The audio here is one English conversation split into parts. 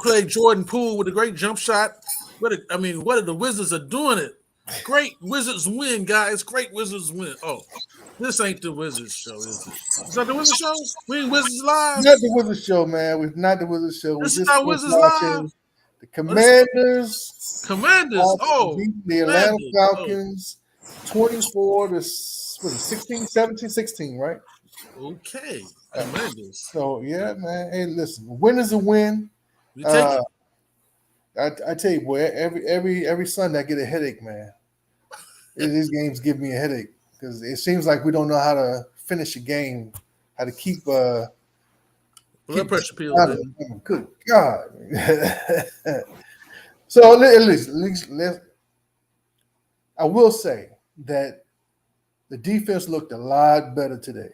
played Jordan Poole with a great jump shot. What are the Wizards are doing it? Great Wizards win, guys. Great Wizards win. Oh, this ain't the Wizards show, is it? Is that the Wizards show? We ain't Wizards Live. Not the Wizards show, man. We're not the Wizards show. This We're is just not Wizards Live. the Commanders. Commanders. The Atlanta Falcons. 24 to 16, 17, 16, right? Okay. Commanders. So yeah, man. Hey, listen, win is a win. We take it. I tell you, boy, every Sunday I get a headache, man. These games give me a headache because it seems like we don't know how to finish a game, how to keep blood pressure pills. Good God. So at least I will say that the defense looked a lot better today.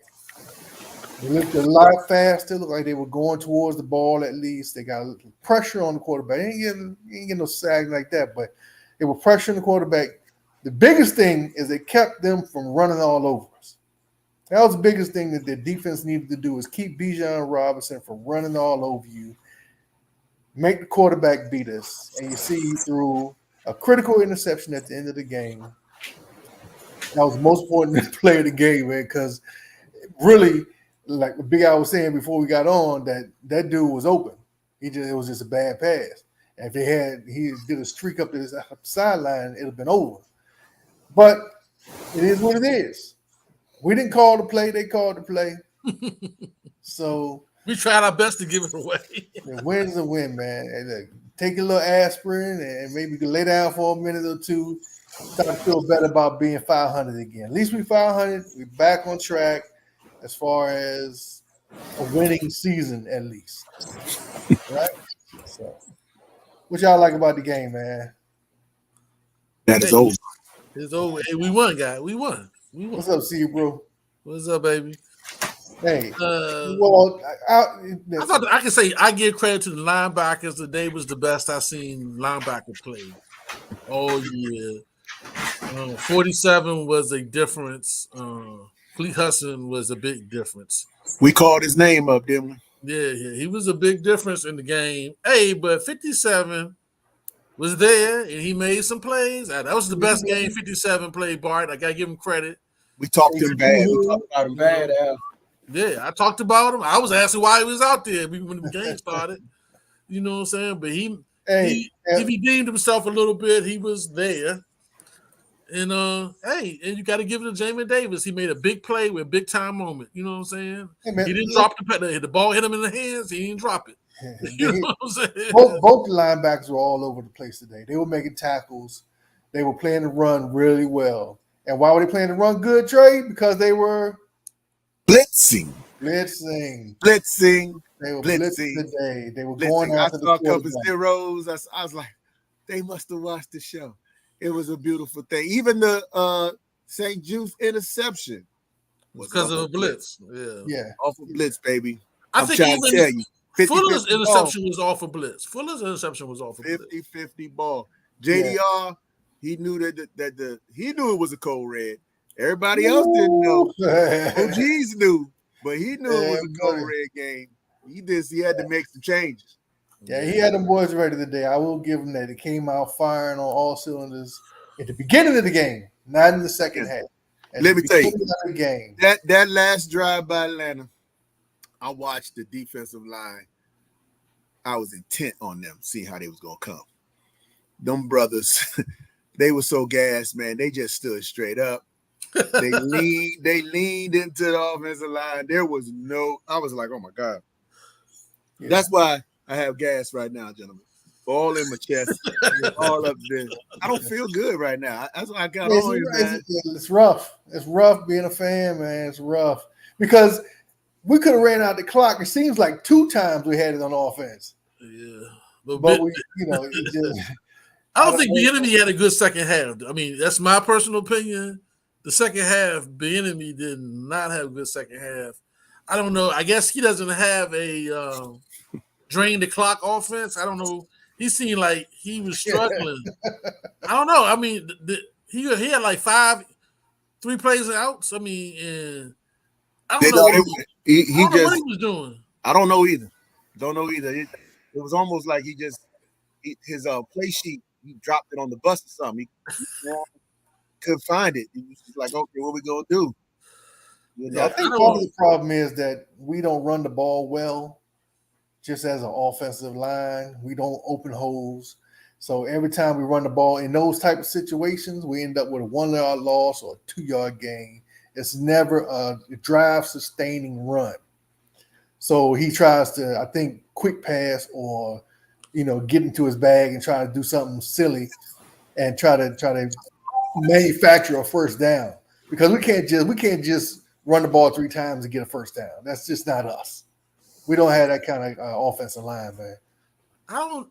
They looked a lot faster. Looked like they were going towards the ball at least. They got a little pressure on the quarterback. They ain't getting no sag like that, but they were pressuring the quarterback. The biggest thing is they kept them from running all over us. That was the biggest thing that the defense needed to do is keep Bijan Robinson from running all over you, make the quarterback beat us, and you see through a critical interception at the end of the game. That was the most important play of the game, man, because really, like the Big Al was saying before we got on, that dude was open. It was just a bad pass. And if he did a streak up to the sideline, it'd have been over. But it is what it is. We didn't call the play; they called the play. So we tried our best to give it away. The win's a win, man. And, take a little aspirin and maybe you can lay down for a minute or two. Start to feel better about being 500 again. At least we 500. We're back on track as far as a winning season, at least. Right? So, what y'all like about the game, man? That is over. It's over. Hey, we won, guys. We won. What's up, see you, bro? What's up, baby? Hey, I can say I give credit to the linebackers. Today was the best I've seen linebacker play all year. 47 was a difference. Fleet Hudson was a big difference. We called his name up, didn't we? Yeah, he was a big difference in the game. Hey, but 57 was there, and he made some plays. That was the best game 57 played, Bart. I got to give him credit. We talked him bad. We talked about him bad, Al. Yeah, I talked about him. I was asking why he was out there when the game started. You know what I'm saying? But he redeemed himself a little bit. He was there. And and you got to give it to Jamin Davis. He made a big play with a big time moment. You know what I'm saying? Hey, man, he didn't drop the ball, hit him in the hands. He didn't drop it. You know what I'm saying? Both the linebackers were all over the place today. They were making tackles. They were playing the run really well. And why were they playing the run good, Trey? Because they were blitzing. They were blitzing today. They were going after the quarterback. I saw a couple zeros. I was like, they must have watched the show. It was a beautiful thing. Even the St. Jude's interception was because of a blitz. Yeah. Off of blitz, baby. I think even Fuller's interception was off of blitz. 50-50 ball. JDR, he knew that he knew it was a cold red. Everybody else didn't know. OGs knew, but he knew it was a cold red game. He had to make some changes. Yeah, he had them boys ready today. I will give him that. It came out firing on all cylinders at the beginning of the game, not in the second half. Let me tell you, that last drive by Atlanta, I watched the defensive line. I was intent on them, seeing how they was gonna come. Them brothers, they were so gassed, man. They just stood straight up. They leaned into the offensive line. I was like, oh my God. Yeah. That's why I have gas right now, gentlemen. All in my chest, all up there. I don't feel good right now. That's why I got on here, man. It's rough. It's rough being a fan, man. It's rough. Because we could have ran out the clock. It seems like 2 times we had it on offense. Yeah. But we, it just, I don't think the enemy had a good second half. I mean, that's my personal opinion. The second half, the enemy did not have a good second half. I don't know. I guess he doesn't have a drain the clock offense. I don't know. He seemed like he was struggling. I don't know. I mean, he had like 3 plays and outs. I mean, and I don't know what he was doing. I don't know either. It was almost like his play sheet, he dropped it on the bus or something. He couldn't find it. He was just like, okay, what we gonna do? You know, Yeah, I think part of the problem is that we don't run the ball well. Just as an offensive line, we don't open holes. So every time we run the ball in those type of situations, we end up with a 1 yard loss or a 2 yard gain. It's never a drive sustaining run. So he tries to, I think, quick pass or, get into his bag and try to do something silly and try to manufacture a first down, because we can't just run the ball 3 times and get a first down. That's just not us. We don't have that kind of offensive line, man.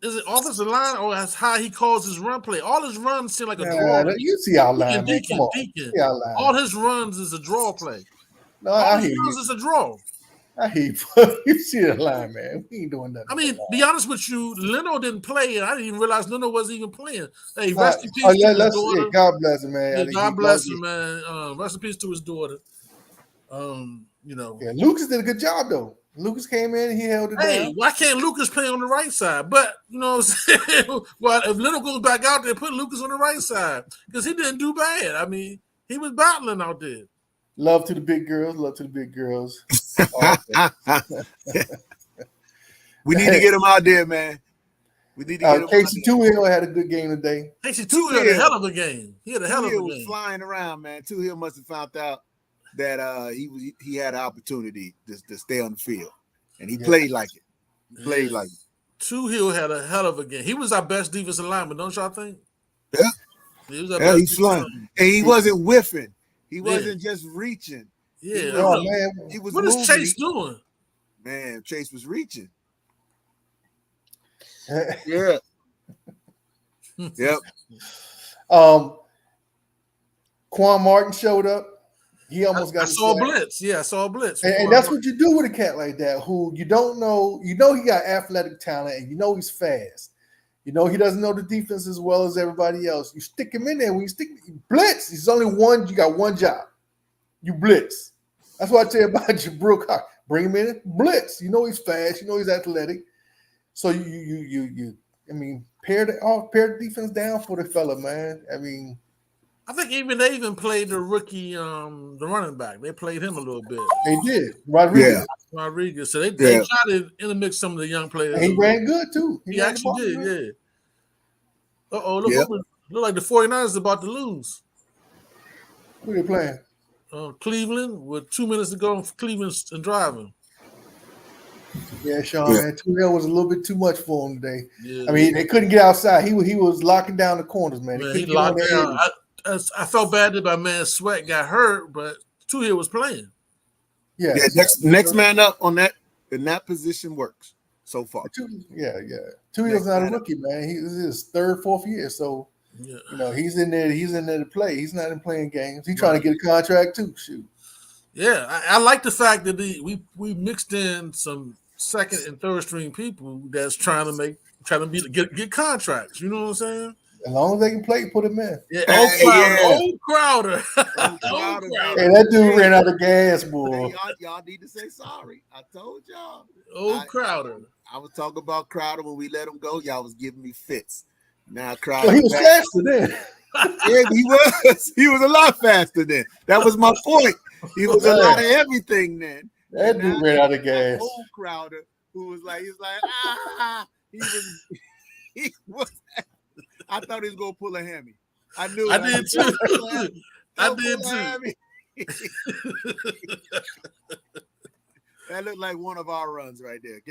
Is it offensive line or that's how he calls his run play? All his runs seem like a draw. You see our line, man. Come on. See our line. All his runs is a draw play. No, all his runs is a draw. I hear you. You see the line, man. We ain't doing nothing. I mean, be honest with you, Leno didn't play, and I didn't even realize Leno wasn't even playing. Hey, rest in peace to his daughter. God bless him, man. Yeah, God bless him, man. Rest in peace to his daughter. Yeah, Lucas did a good job though. Lucas came in and he held it down. Hey, why can't Lucas play on the right side? But you know what I'm saying? Well, if Leno goes back out there, put Lucas on the right side because he didn't do bad. I mean, he was battling out there. Love to the big girls. Love to the big girls. We need to get him out there, man. We need to get him Casey Toohill had a good game today. Casey Toohill had a hell of a game. He had a hell of a game. Was flying around, man. Toohill must have found out that he had an opportunity to stay on the field, and he played like it. He played like it. Toohill had a hell of a game. He was our best defensive lineman, don't y'all think? Yeah. He was our best he's flying, and he wasn't whiffing. He wasn't just reaching. Yeah, man. He was. What is Chase doing? Man, Chase was reaching. Yeah. Yep. Quan Martin showed up. He almost got. I saw a blitz. Yeah, I saw a blitz. And that's what you do with a cat like that, who you don't know. You know he got athletic talent, and you know he's fast. You know he doesn't know the defense as well as everybody else. You stick him in there. When you blitz, he's only one. You got one job. You blitz. That's what I tell you about Jabril Cox. Bring him in, blitz. You know he's fast. You know he's athletic. So you. I mean, pare the defense down for the fella, man. I mean. I think they even played the rookie, the running back. They played him a little bit. They did. Rodriguez. Yeah. Rodriguez. So they tried to intermix some of the young players. And he ran good, too. He actually did, yeah. Look like the 49ers are about to lose. Who they playing? Cleveland, with 2 minutes to go. Cleveland's driving. Yeah, Sean, man. 2-0 was a little bit too much for him today. Yeah. I mean, they couldn't get outside. He was locking down the corners, man. He locked down. I felt bad that my man Sweat got hurt, but Toohill was playing. Yeah. Next man up on that in that position works so far. Toohill's not a rookie, man. He's his 3rd, 4th year, so he's in there. He's in there to play. He's not in playing games. He's trying to get a contract too. Shoot. Yeah, I like the fact that we mixed in some 2nd and 3rd string people that's trying to get contracts. You know what I'm saying? As long as they can play, put him in. Yeah, old Crowder. Hey, that dude ran out of gas, boy. Hey, y'all need to say sorry. I told y'all. Old Crowder. I was talking about Crowder when we let him go. Y'all was giving me fits. Now Crowder. Well, he was faster then. Yeah, he was. He was a lot faster then. That was my point. He was a lot of everything then. That dude ran out of gas. Old Crowder, who was like, he was. I thought he was gonna pull a hammy. I knew. I did too. I did too. That looked like one of our runs right there.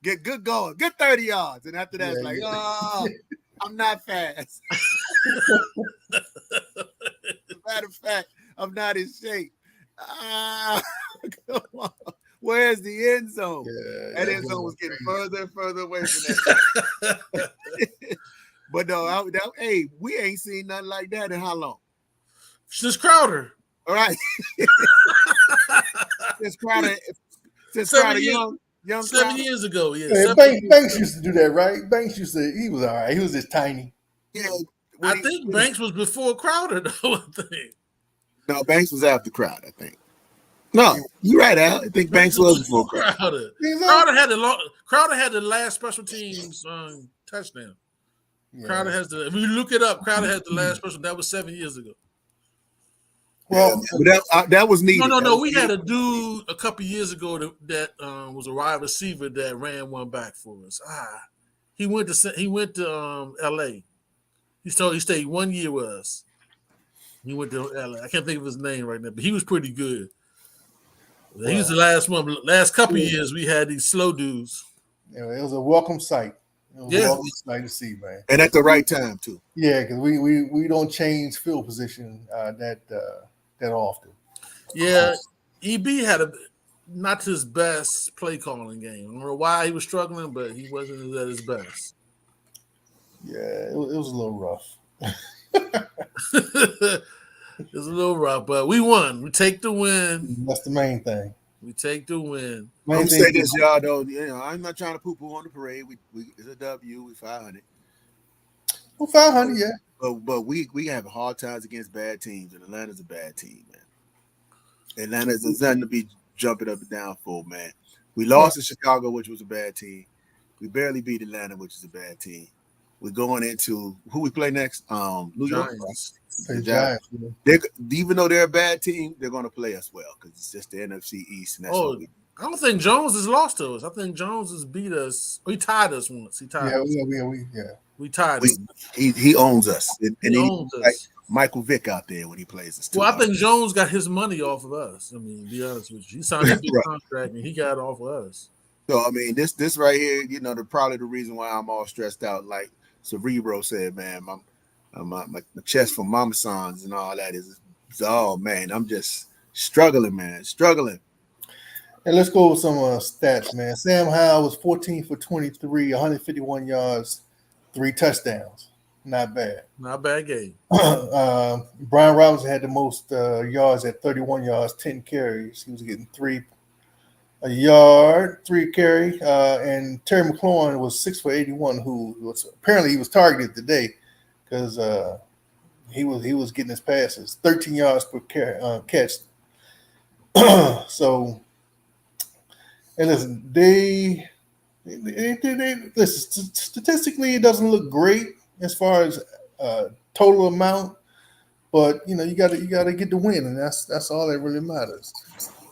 Get good going. Get 30 yards, and after that, I'm not fast. As a matter of fact, I'm not in shape. Come on. Where's the end zone? That end zone was getting further and further away from that. But no, we ain't seen nothing like that in how long? Since Crowder. All right. Since Crowder young 7 years ago, yeah. Banks used to do that, right? Banks he was all right. He was just tiny. Yeah. I think Banks was before Crowder, though, I think. No, Banks was after Crowder, I think. No, you're right, Al. I think Banks was before Crowder. Crowder had the last special teams touchdown. Yeah. Crowder has the. If you look it up, Crowder has the last special. That was 7 years ago. Well, that was needed. No. We had a dude a couple years ago that was a wide receiver that ran one back for us. He went to L.A. He stayed 1 year with us. He went to L.A. I can't think of his name right now, but he was pretty good. He was the last one. Last couple years, we had these slow dudes. Yeah, it was a welcome sight. It was a welcome sight to see, man. And at the right time too. Yeah, because we don't change field position that often. Yeah, EB had not his best play calling game. I don't know why he was struggling, but he wasn't at his best. Yeah, it was a little rough. It was a little rough, but we won. We take the win. That's the main thing. We take the win. I'm gonna say this, y'all. Though, I'm not trying to poo-poo on the parade. It's a W. We 500. Well, 500, yeah. But we have hard times against bad teams, and Atlanta's a bad team, man. Atlanta's nothing to be jumping up and down for, man. We lost to Chicago, which was a bad team. We barely beat Atlanta, which is a bad team. We're going into who we play next. New York. The Giants. Even though they're a bad team, they're going to play us well because it's just the NFC East. And that's what we do. I don't think Jones has lost to us. I think Jones has beat us. He tied us once. He tied us. We tied him. He owns us. He owns us. Like Michael Vick out there when he plays us. Well, I think Jones got his money off of us. I mean, to be honest with you. He signed a big contract and he got it off of us. So, I mean, this right here, probably the reason why I'm all stressed out. Like Cerebro said, man, my chest for mama sons and all that is, oh, man, I'm just struggling, man. And let's go with some stats, man. Sam Howell was 14 for 23, 151 yards, 3 touchdowns. Not bad. Not a bad game. Brian Robinson had the most yards at 31 yards, 10 carries. He was getting 3 carry. And Terry McLaurin was 6 for 81, who was apparently he was targeted today because he was getting his passes, 13 yards per catch. So. And listen, they listen, statistically, it doesn't look great as far as total amount, but you got to get the win, and that's all that really matters.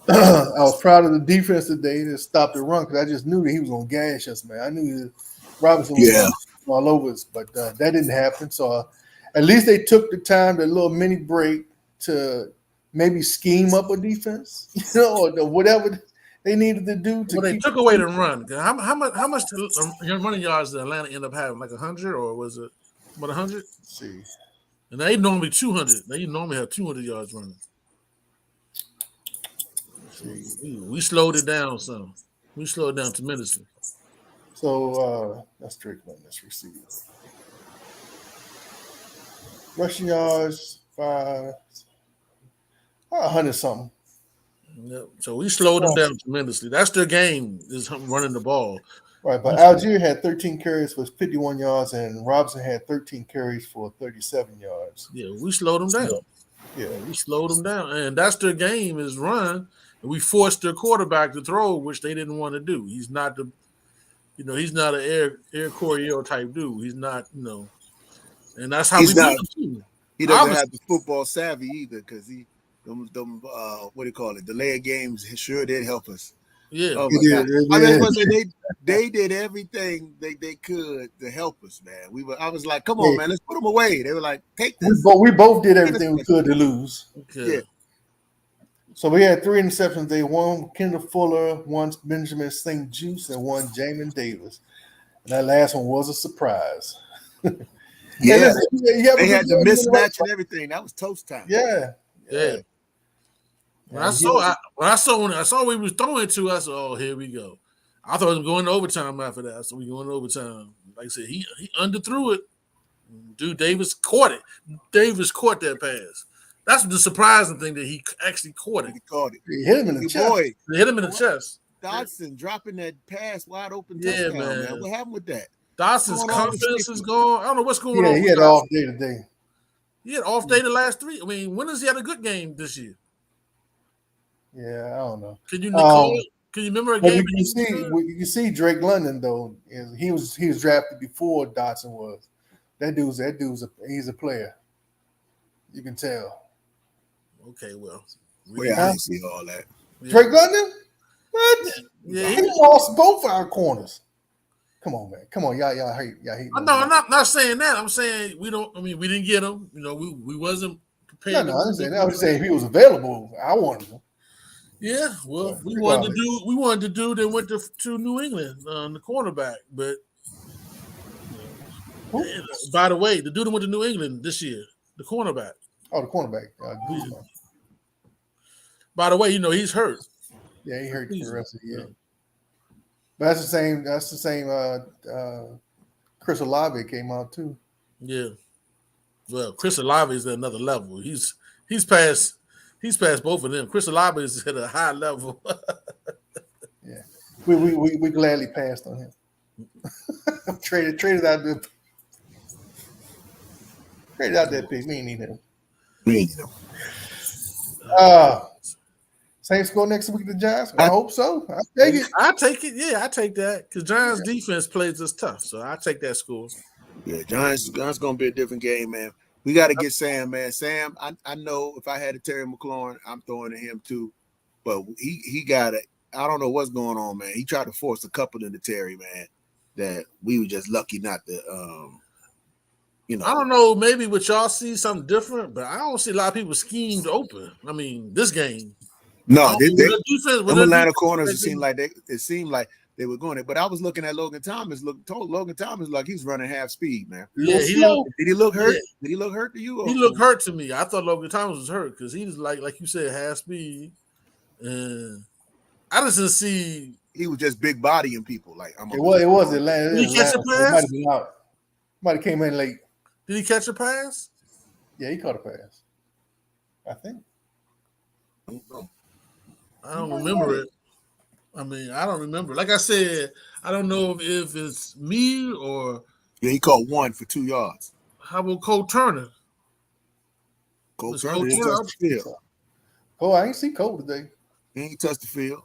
I was proud of the defense today that stopped the run because I just knew that he was going to gash us, man. I knew Robinson was all over us, but that didn't happen. So at least they took the time, that little mini break, to maybe scheme up a defense, or whatever they needed to do. They took away the run. How much running yards did Atlanta end up having? Like 100, or was it 100? Let's see. And they normally 200. They normally have 200 yards running. We slowed it down some. We slowed it down tremendously. So that's Strickland. Let's receive. Rushing yards 100 something. Yep. So we slowed them down tremendously. That's their game, is running the ball. Right, but Algier had 13 carries for 51 yards, and Robinson had 13 carries for 37 yards. Yeah, we slowed them down. Yeah, we slowed them down, and that's their game, is run. And we forced their quarterback to throw, which they didn't want to do. He's not he's not an Air Coryell type dude. He's not, and that's how we do it too. He doesn't have the football savvy either, because them what do you call it? Delay games sure did help us. Yeah. Oh my God. They did everything they could to help us, man. I was like, come on, man, let's put them away. They were like, take this. We both did everything we could to lose. Okay. Yeah. So we had 3 interceptions. They one Kendall Fuller, one Benjamin St. Juice, and one Jamin Davis. And that last one was a surprise. Yeah. They had the mismatch and everything. That was toast time. Yeah. When I saw we was throwing to us, oh, here we go. I thought it was going to overtime after that. So we going to overtime. Like I said, he underthrew it. Dude, Davis caught it. Davis caught that pass. That's the surprising thing, that he actually caught it. He caught it. He hit him in the chest. Boy, he hit him in the chest. Dodson dropping that pass wide open touchdown, man. What happened with that? Dodson's confidence is gone. I don't know what's going on. Yeah, he had off day today. He had off day the last 3. I mean, when has he had a good game this year? Yeah, I don't know. Can you recall it? Can you remember a But game? you can see Drake London though. He was drafted before Dotson was. He's a player. You can tell. Okay, well, Well, I didn't see all that. yeah. Drake London? What? Yeah, He lost both our corners. Come on, man. Come on, y'all hate. No, I'm not saying that. I'm saying we don't. I mean, we didn't get him. You know, we wasn't prepared. No, I didn't say that. I was just saying if he was available, I wanted him. Yeah, well, But we wanted to do. They went to New England on the cornerback, but by the way, the dude that went to New England this year, the cornerback. Oh, the cornerback, Guzman. By the way, you know he's hurt. Yeah, he hurt for the rest of the year. But that's the same. That's the same. Chris Olave came out too. Yeah. Well, Chris Olave is at another level. He's past both of them. Chris Olave is at a high level. Yeah, we gladly passed on him. traded out that pick. We ain't need him. Same score next week to the Giants. I hope so. I take it. I take it. Yeah, I take that because Giants defense plays us tough, so I take that score. Yeah, Giants gonna be a different game, man. We got to get Sam, man. Sam, I know if I had a Terry McLaurin, I'm throwing to him too, but he got it. I don't know what's going on, man. He tried to force a couple into Terry, man. That we were just lucky not to. I don't know. Maybe what y'all see something different, but I don't see a lot of people schemed open. I mean, this game. No, them Atlanta corners. It seemed like they were going it. But I was looking at Logan Thomas. Logan Thomas like he's running half speed, man. Yeah, did he look hurt? Yeah. Did he look hurt to you? He looked hurt to me. I thought Logan Thomas was hurt because he was like you said, half speed. And I just didn't see. He was just big bodying people. Like it was Atlanta. Did he catch a pass? Might have been out. Might have came in late. Did he catch a pass? Yeah, he caught a pass. I think. I don't remember it. I mean, I don't remember. Like I said, I don't know if it's me or. Yeah, he caught one for 2 yards. How about Cole Turner? Cole Turner didn't touch the field. Oh, I ain't see Cole today. He ain't touched the field.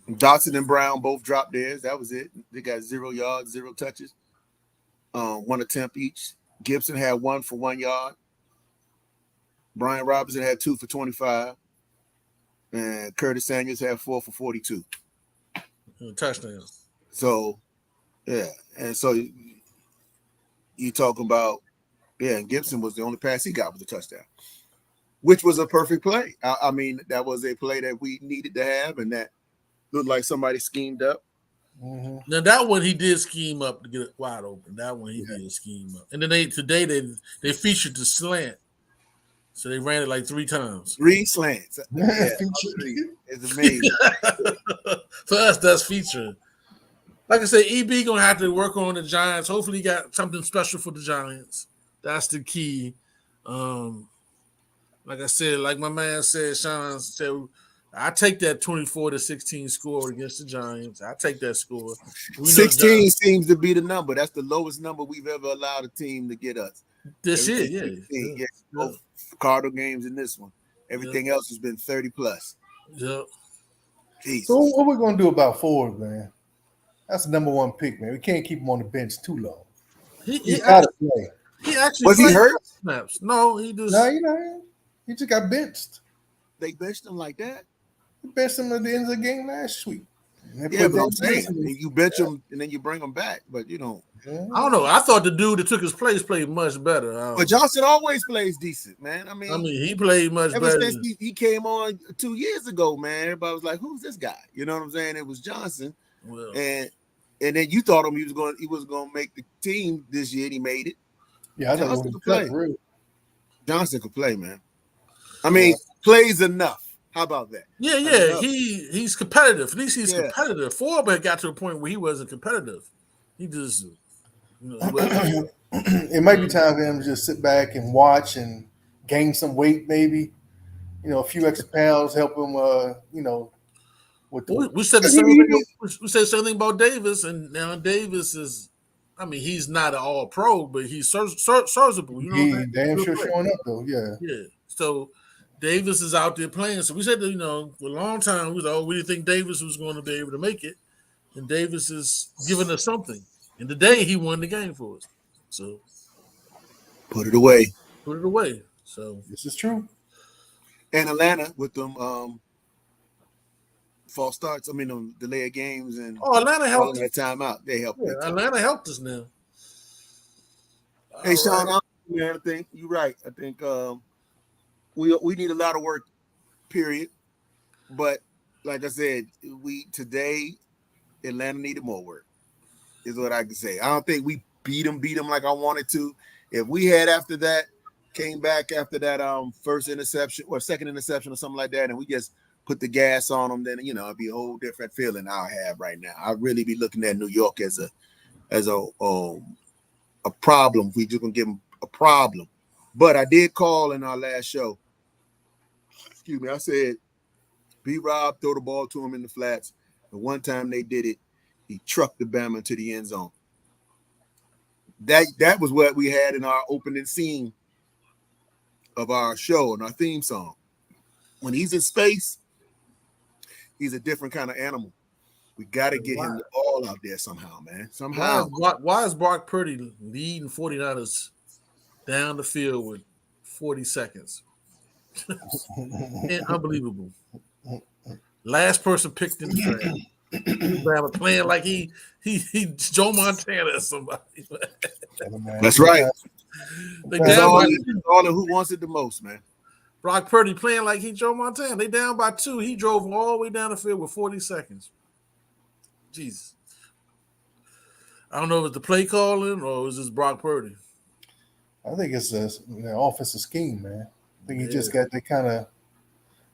Dotson and Brown both dropped theirs. That was it. They got 0 yards, 0 touches. 1 attempt each. Gibson had 1 for 1 yard. Brian Robinson had 2 for 25. And Curtis Samuels had 4 for 42. Touchdown. So, yeah. And so you talk about, and Gibson was the only pass he got was a touchdown, which was a perfect play. I mean, that was a play that we needed to have, and that looked like somebody schemed up. Mm-hmm. Now that one he did scheme up to get it wide open. That one he did scheme up. And then today they featured the slant. So they ran it like 3 times. 3 slants. Yeah, it's amazing. For us, that's featuring. Like I said, EB gonna have to work on the Giants. Hopefully, he got something special for the Giants. That's the key. Like I said, like my man said, Sean said, I take that 24-16 score against the Giants. I take that score. 16 seems to be the number. That's the lowest number we've ever allowed a team to get us. This year, yeah. Both Cardinal games in this one. Everything else has been 30 plus. Yep. Jesus. So what we're gonna do about Ford, man? That's the number 1 pick, man. We can't keep him on the bench too long. He gotta play. He actually was he hurt? Snaps. No, he just he just got benched. They benched him like that. They benched him at the end of the game last week. Yeah, but I'm saying you bench him and then you bring him back, but you don't. I don't know. I thought the dude that took his place played much better. But Johnson always plays decent, man. I mean, he played much better. Ever since he came on 2 years ago, man, everybody was like, "Who's this guy?" You know what I'm saying? It was Johnson, and then you thought he was going to make the team this year. And he made it. Yeah, I Johnson could play. Johnson could play, man. I mean, plays enough. How about that? Yeah. He's competitive. At least he's competitive. Ford got to a point where he wasn't competitive. He just. It might be time for him to just sit back and watch and gain some weight, maybe. A few extra pounds help him. We said the same thing. We said the same thing about Davis, and now Davis is. I mean, he's not an all-pro, but he's serviceable. He damn sure showing up though. Yeah. Yeah. So Davis is out there playing. So we said that, for a long time, we didn't think Davis was going to be able to make it. And Davis is giving us something. And today he won the game for us. So put it away. So this is true. And Atlanta with them false starts. I mean, them delayed games and Atlanta helped that time out. They helped. Yeah, Atlanta helped us now. Hey, Sean, I think you're right. I think we need a lot of work, period. But like I said, today Atlanta needed more work, is what I can say. I don't think we beat them like I wanted to. If we had after that, came back after that first interception or second interception or something like that, and we just put the gas on them, then it'd be a whole different feeling I have right now. I'd really be looking at New York as a problem. We just gonna give them a problem. But I did call in our last show. Excuse me. I said, B-Rob, throw the ball to him in the flats. The one time they did it, he trucked the Bama to the end zone. That was what we had in our opening scene of our show and our theme song. When he's in space, he's a different kind of animal. We got to get him the ball out there somehow, man. Somehow. Why is Brock Purdy leading 49ers down the field with 40 seconds? Unbelievable. Last person picked in the draft. Playing like he Joe Montana or somebody. That's right. That's all who wants it the most, man. Brock Purdy playing like he Joe Montana. They down by 2. He drove all the way down the field with 40 seconds. Jesus. I don't know if it's the play calling or is this Brock Purdy. I think it's the offensive scheme, man. I think he just got that kind of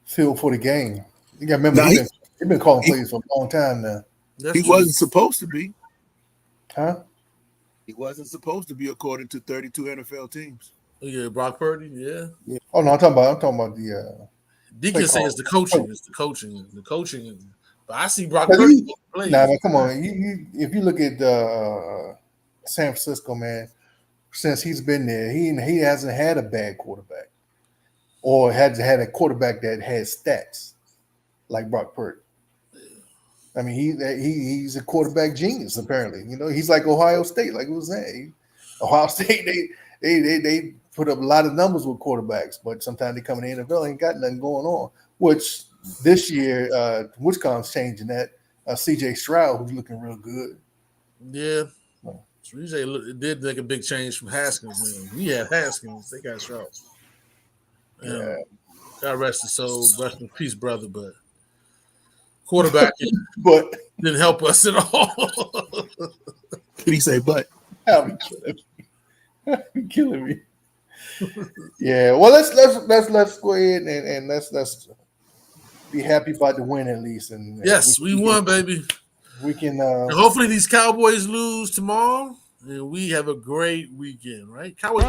feel for the game. You got to remember, he's been calling plays for a long time now. He wasn't supposed to be. Huh? He wasn't supposed to be according to 32 NFL teams. Yeah, Brock Purdy, yeah. Oh, no, I'm talking about the Deacon says the coaching. It's the coaching. But I see Brock Purdy play. Nah, man, come on. If you look at San Francisco, man, since he's been there, he hasn't had a bad quarterback or hasn't had a quarterback that has stats like Brock Purdy. I mean, he's a quarterback genius, apparently. He's like Ohio State, like we was saying. Ohio State, they put up a lot of numbers with quarterbacks, but sometimes they come in the NFL ain't got nothing going on. Which this year, Wisconsin's changing that. CJ Stroud, who's looking real good. Yeah. CJ did make a big change from Haskins, man. We had Haskins, they got Stroud. Yeah. God rest his soul, rest in peace, brother. But quarterback didn't help us at all. Did he say but? You're killing me. Yeah, well, let's go ahead and let's be happy about the win at least. And yes, we won, baby. We can. Hopefully, these Cowboys lose tomorrow, and we have a great weekend, right? Cowboys.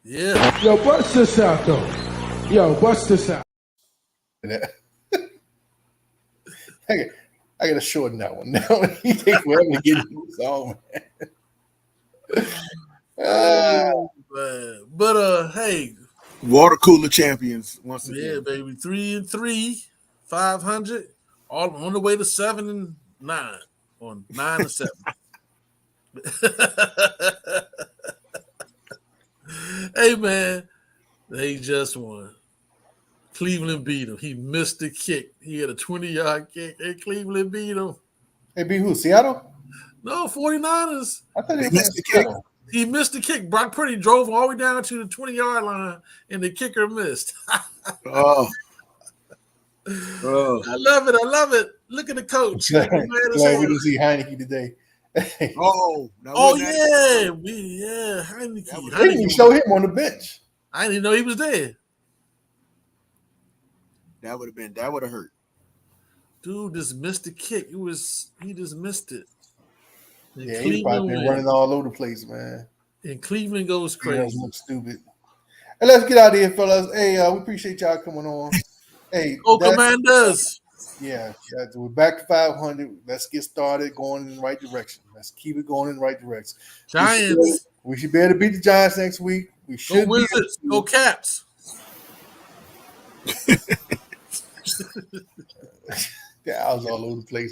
Yeah. Yo, bust this out, though. Yo, bust this out. I gotta shorten that one now. He takes forever to get this on, man. But hey, water cooler champions once again. Yeah, baby, 3-3, 500, all on the way to 7-9, or 9-7. Hey man, they just won. Cleveland beat him. He missed the kick. He had a 20-yard kick, and Cleveland beat him. Hey, beat who? Seattle? No, 49ers. I thought he missed the kick. He missed the kick. Brock Purdy drove all the way down to the 20-yard line, and the kicker missed. Oh. I love it. Look at the coach. Glad we didn't see Heineke today. Heineke. They didn't show him on the bench. I didn't even know he was there. That would have hurt. Dude just missed the kick. He just missed it. And he's probably been running all over the place, man. And Cleveland goes crazy. Look stupid. And let's get out of here, fellas. Hey, we appreciate y'all coming on. Hey, Go Commanders. Yeah, we're back to 500. Let's get started going in the right direction. Let's keep it going in the right direction. Giants. We should be able to beat the Giants next week. We should. Go Wizards. Go Caps. Yeah, I was all over the place.